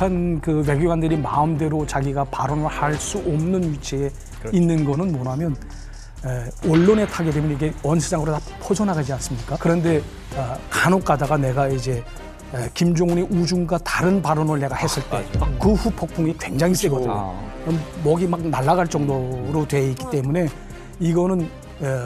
북한 그 외교관들이 마음대로 자기가 발언을 할 수 없는 위치에 있는 거는 뭐냐면 언론에 타게 되면 이게 온 세상으로 다 퍼져나가지 않습니까? 그런데 간혹 가다가 내가 이제 김정은의 우중과 다른 발언을 내가 했을 때 그 후 폭풍이 굉장히 세거든요. 목이 막 날아갈 정도로 돼 있기 때문에 이거는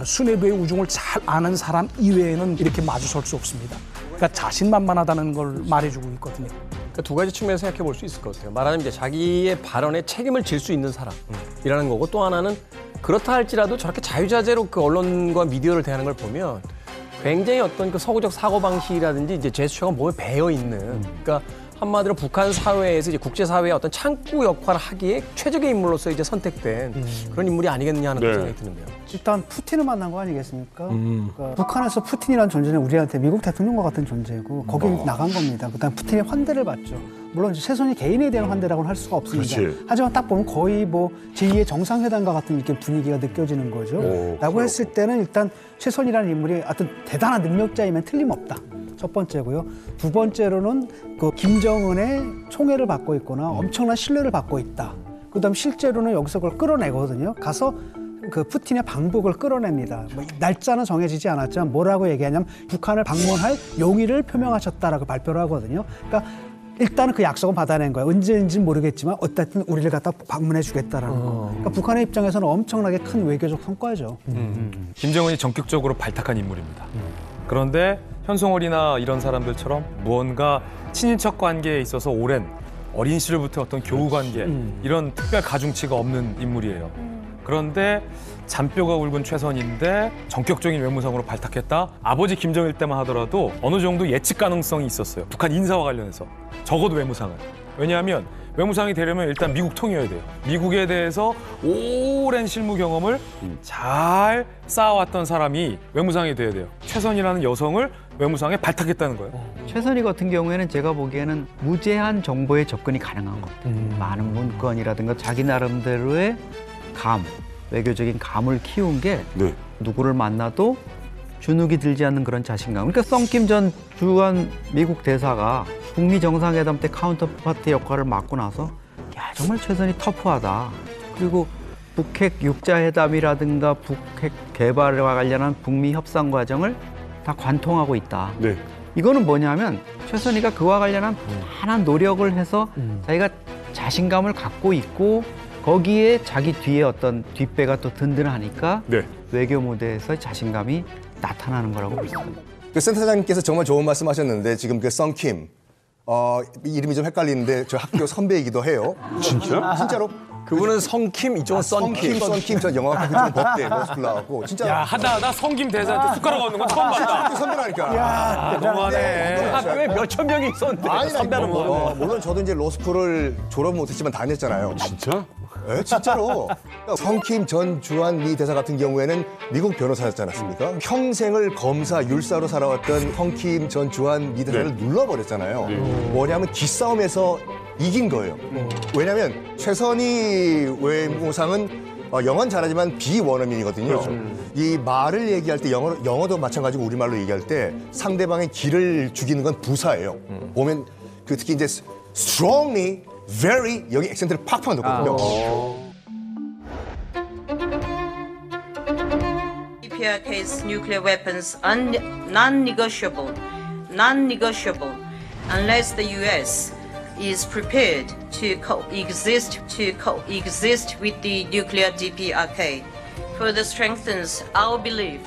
수뇌부의 우중을 잘 아는 사람 이외에는 이렇게 마주설 수 없습니다. 그러니까 자신만만하다는 걸 말해주고 있거든요. 그러니까 두 가지 측면에서 생각해 볼 수 있을 것 같아요. 말하자면 이제 자기의 발언에 책임을 질 수 있는 사람이라는 거고, 또 하나는 그렇다 할지라도 저렇게 자유자재로 그 언론과 미디어를 대하는 걸 보면 굉장히 어떤 그 서구적 사고방식이라든지 이제 제스처가 몸에 배어 있는, 그러니까 한마디로 북한 사회에서 이제 국제사회의 어떤 창구 역할을 하기에 최적의 인물로서 이제 선택된 그런 인물이 아니겠느냐 하는 생각이 드는데요. 일단 푸틴을 만난 거 아니겠습니까? 그러니까 북한에서 푸틴이라는 존재는 우리한테 미국 대통령과 같은 존재고 거기 나간 겁니다. 그다음 푸틴의 환대를 받죠. 물론 이제 최선희 개인에 대한 환대라고는 할 수가 없습니다. 그렇지. 하지만 딱 보면 거의 뭐 제2의 정상회담과 같은 이렇게 분위기가 느껴지는 거죠. 라고 했을 때는 일단 최선희라는 인물이 어떤 대단한 능력자이면 틀림없다. 첫 번째고요. 두 번째로는 그 김정은의 총애를 받고 있거나 엄청난 신뢰를 받고 있다. 그다음 실제로는 여기서 그걸 끌어내거든요. 가서 그 푸틴의 방북을 끌어냅니다. 뭐 날짜는 정해지지 않았지만 뭐라고 얘기하냐면 북한을 방문할 용의를 표명하셨다라고 발표를 하거든요. 그러니까 일단은 그 약속은 받아낸 거예요. 언제인지는 모르겠지만 어쨌든 우리를 갖다 방문해 주겠다라는 거. 그러니까 북한의 입장에서는 엄청나게 큰 외교적 성과죠. 김정은이 전격적으로 발탁한 인물입니다. 그런데 현송월이나 이런 사람들처럼 무언가 친인척 관계에 있어서 오랜 어린 시절부터 어떤 교우 관계 이런 특별 가중치가 없는 인물이에요. 그런데 잔뼈가 굵은 최선인데 전격적인 외무상으로 발탁했다? 아버지 김정일 때만 하더라도 어느 정도 예측 가능성이 있었어요. 북한 인사와 관련해서. 적어도 외무상은. 왜냐하면 외무상이 되려면 일단 미국 통이어야 돼요. 미국에 대해서 오랜 실무 경험을 잘 쌓아왔던 사람이 외무상이 돼야 돼요. 최선이라는 여성을 외무상에 발탁했다는 거예요. 최선희 같은 경우에는 제가 보기에는 무제한 정보에 접근이 가능한 것 같아요. 많은 문건이라든가 자기 나름대로의 감, 외교적인 감을 키운 게 누구를 만나도 주눅이 들지 않는 그런 자신감. 그러니까 썬킴 전 주한 미국 대사가 북미 정상회담 때 카운터파트 역할을 맡고 나서 야 정말 최선이 터프하다. 그리고 북핵 육자회담이라든가 북핵 개발과 관련한 북미 협상 과정을 다 관통하고 있다. 이거는 뭐냐면 최선희가 그와 관련한 많은 노력을 해서 자기가 자신감을 갖고 있고 거기에 자기 뒤에 어떤 뒷배가 또 든든하니까 외교 무대에서 자신감이 나타나는 거라고 보입니다. 그 센터장님께서 정말 좋은 말씀하셨는데 지금 그 썬킴 이름이 좀 헷갈리는데 저 학교 선배이기도 해요. 진짜? 진짜로? 그분은 성킴, 이쪽은 썬킴. 썬킴 저 영어학교 법대 로스쿨 나왔고 진짜. 야 하다 성김 대사한테 숟가락 얻는 건 처음 봤다. 학교 선배라니까. 너무하네. 학교에 몇천 명이 있었는데 아니 선배는 모르네. 물론 저도 이제 로스쿨을 졸업 못했지만 다녔잖아요. 진짜? 네, 진짜로. 성킴 전 주한 미 대사 같은 경우에는 미국 변호사였지 않았습니까? 평생을 검사, 율사로 살아왔던 성킴 전 주한 미 대사를 눌러버렸잖아요. 뭐냐면 기싸움에서 이긴 거예요. 왜냐하면 최선희 외무상은 영어는 잘하지만 비원어민이거든요. 이 말을 얘기할 때 영어도 마찬가지고 우리말로 얘기할 때 상대방의 기를 죽이는 건 부사예요. 보면 그 특히 이제 strongly, very 여기 액센트를 팍팍 넣거든요. DPRK's nuclear weapons are non-negotiable, unless the U.S. is prepared to coexist with the nuclear DPRK. Further strengthens our belief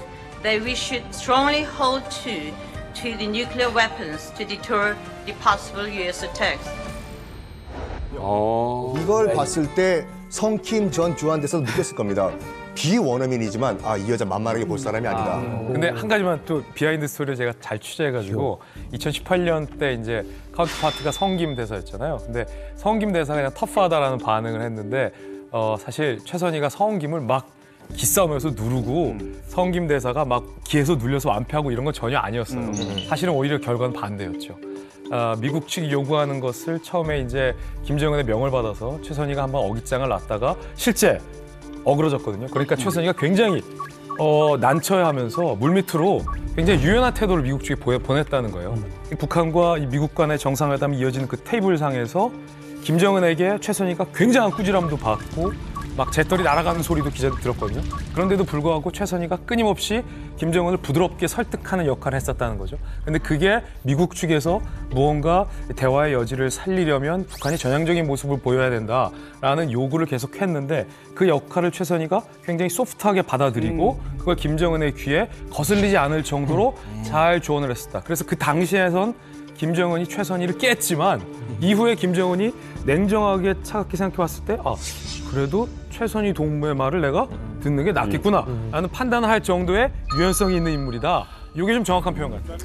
that we should strongly hold to the nuclear weapons to deter the possible U.S. attacks. 이걸 봤을 때 성킴 전 주한 대사도 느꼈을 겁니다. 비원어민이지만 이 여자 만만하게 볼 사람이 아니다. 근데 한 가지만 또 비하인드 스토리를 제가 잘 취재해가지고 2018년 때 이제 카운터파트가 성김 대사였잖아요. 근데 성김 대사가 그냥 터프하다라는 반응을 했는데 사실 최선희가 성김을 막 기싸움에서 누르고 성김 대사가 막 기에서 눌려서 완패하고 이런 건 전혀 아니었어요. 사실은 오히려 결과는 반대였죠. 미국 측이 요구하는 것을 처음에 이제 김정은의 명을 받아서 최선희가 한번 어깃장을 놨다가 실제 어그러졌거든요. 그러니까 최선희가 굉장히 난처해하면서 물밑으로 굉장히 유연한 태도를 미국 측에 보냈다는 거예요. 북한과 이 미국 간의 정상회담이 이어지는 그 테이블상에서 김정은에게 최선희가 굉장한 꾸지람도 받고 막 재떨이 날아가는 소리도 기자들 들었거든요. 그런데도 불구하고 최선희가 끊임없이 김정은을 부드럽게 설득하는 역할을 했었다는 거죠. 근데 그게 미국 측에서 무언가 대화의 여지를 살리려면 북한이 전향적인 모습을 보여야 된다라는 요구를 계속 했는데 그 역할을 최선희가 굉장히 소프트하게 받아들이고 그걸 김정은의 귀에 거슬리지 않을 정도로 잘 조언을 했었다. 그래서 그 당시에선 김정은이 최선희를 깼지만 이후에 김정은이 냉정하게 차갑게 생각해봤을 때 그래도 최선희 동무의 말을 내가 듣는 게 낫겠구나 라는 판단을 할 정도의 유연성이 있는 인물이다. 이게 좀 정확한 표현 같아요.